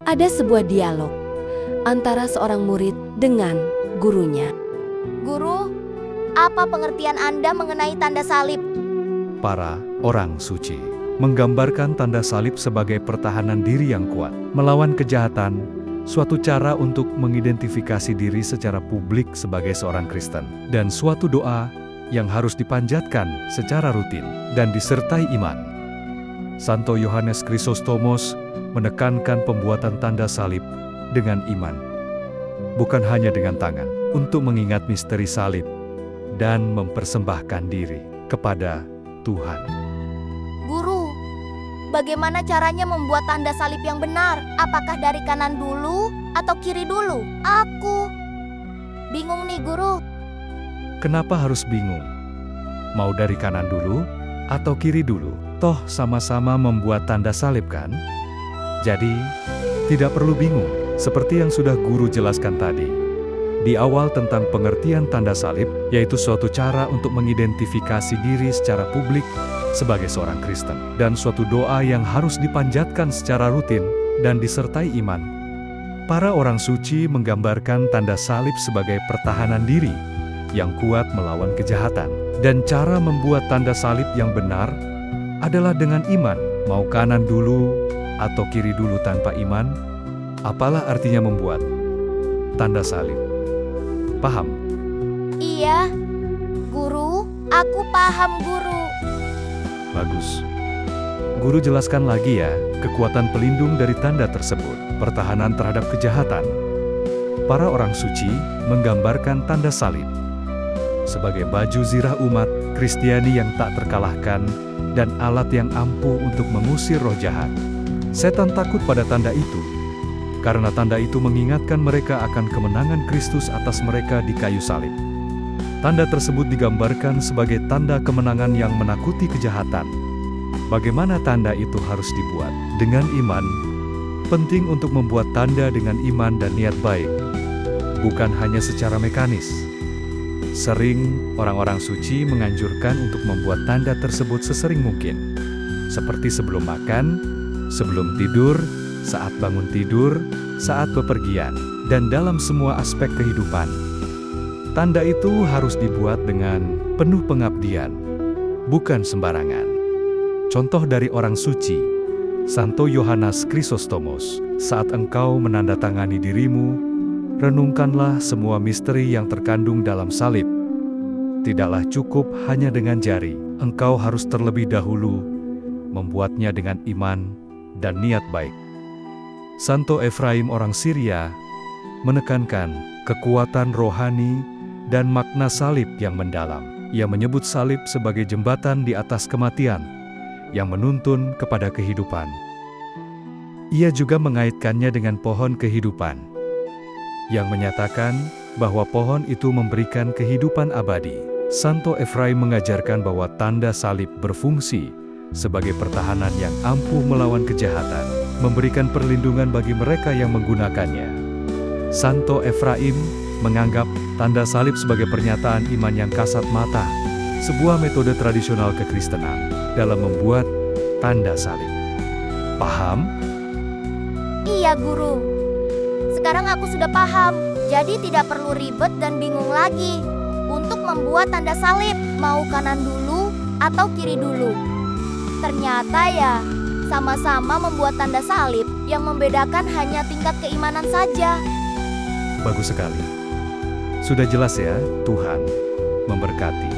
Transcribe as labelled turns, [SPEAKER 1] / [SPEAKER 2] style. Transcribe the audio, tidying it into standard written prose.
[SPEAKER 1] Ada sebuah dialog antara seorang murid dengan gurunya.
[SPEAKER 2] Guru, apa pengertian Anda mengenai tanda salib?
[SPEAKER 3] Para orang suci menggambarkan tanda salib sebagai pertahanan diri yang kuat melawan kejahatan, suatu cara untuk mengidentifikasi diri secara publik sebagai seorang Kristen, dan suatu doa yang harus dipanjatkan secara rutin dan disertai iman. Santo Yohanes Krisostomos menekankan pembuatan tanda salib dengan iman, bukan hanya dengan tangan, untuk mengingat misteri salib dan mempersembahkan diri kepada Tuhan.
[SPEAKER 2] Guru, bagaimana caranya membuat tanda salib yang benar? Apakah dari kanan dulu atau kiri dulu? Aku bingung nih, Guru.
[SPEAKER 3] Kenapa harus bingung? Mau dari kanan dulu atau kiri dulu? Toh sama-sama membuat tanda salib kan? Jadi, tidak perlu bingung, seperti yang sudah guru jelaskan tadi di awal tentang pengertian tanda salib, yaitu suatu cara untuk mengidentifikasi diri secara publik sebagai seorang Kristen, dan suatu doa yang harus dipanjatkan secara rutin dan disertai iman. Para orang suci menggambarkan tanda salib sebagai pertahanan diri yang kuat melawan kejahatan, dan cara membuat tanda salib yang benar adalah dengan iman. Mau kanan dulu atau kiri dulu tanpa iman? Apalah artinya membuat tanda salib? Paham?
[SPEAKER 2] Iya, Guru, aku paham, Guru.
[SPEAKER 3] Bagus. Guru jelaskan lagi ya, kekuatan pelindung dari tanda tersebut, pertahanan terhadap kejahatan. Para orang suci menggambarkan tanda salib sebagai baju zirah umat Kristiani yang tak terkalahkan dan alat yang ampuh untuk mengusir roh jahat. Setan takut pada tanda itu, karena tanda itu mengingatkan mereka akan kemenangan Kristus atas mereka di kayu salib. Tanda tersebut digambarkan sebagai tanda kemenangan yang menakuti kejahatan. Bagaimana tanda itu harus dibuat? Dengan iman. Penting untuk membuat tanda dengan iman dan niat baik, bukan hanya secara mekanis. Sering orang-orang suci menganjurkan untuk membuat tanda tersebut sesering mungkin, seperti sebelum makan, sebelum tidur, saat bangun tidur, saat bepergian, dan dalam semua aspek kehidupan. Tanda itu harus dibuat dengan penuh pengabdian, bukan sembarangan. Contoh dari orang suci, Santo Yohanes Krisostomos, saat engkau menandatangani dirimu, renungkanlah semua misteri yang terkandung dalam salib. Tidaklah cukup hanya dengan jari, engkau harus terlebih dahulu membuatnya dengan iman dan niat baik. Santo Efraim orang Syria menekankan kekuatan rohani dan makna salib yang mendalam. Ia menyebut salib sebagai jembatan di atas kematian yang menuntun kepada kehidupan. Ia juga mengaitkannya dengan pohon kehidupan yang menyatakan bahwa pohon itu memberikan kehidupan abadi. Santo Efraim mengajarkan bahwa tanda salib berfungsi sebagai pertahanan yang ampuh melawan kejahatan, memberikan perlindungan bagi mereka yang menggunakannya. Santo Efraim menganggap tanda salib sebagai pernyataan iman yang kasat mata, sebuah metode tradisional kekristenan dalam membuat tanda salib. Paham?
[SPEAKER 2] Iya, Guru. Sekarang aku sudah paham, jadi tidak perlu ribet dan bingung lagi untuk membuat tanda salib, mau kanan dulu atau kiri dulu. Ternyata ya, sama-sama membuat tanda salib, yang membedakan hanya tingkat keimanan saja.
[SPEAKER 3] Bagus sekali. Sudah jelas ya, Tuhan memberkati.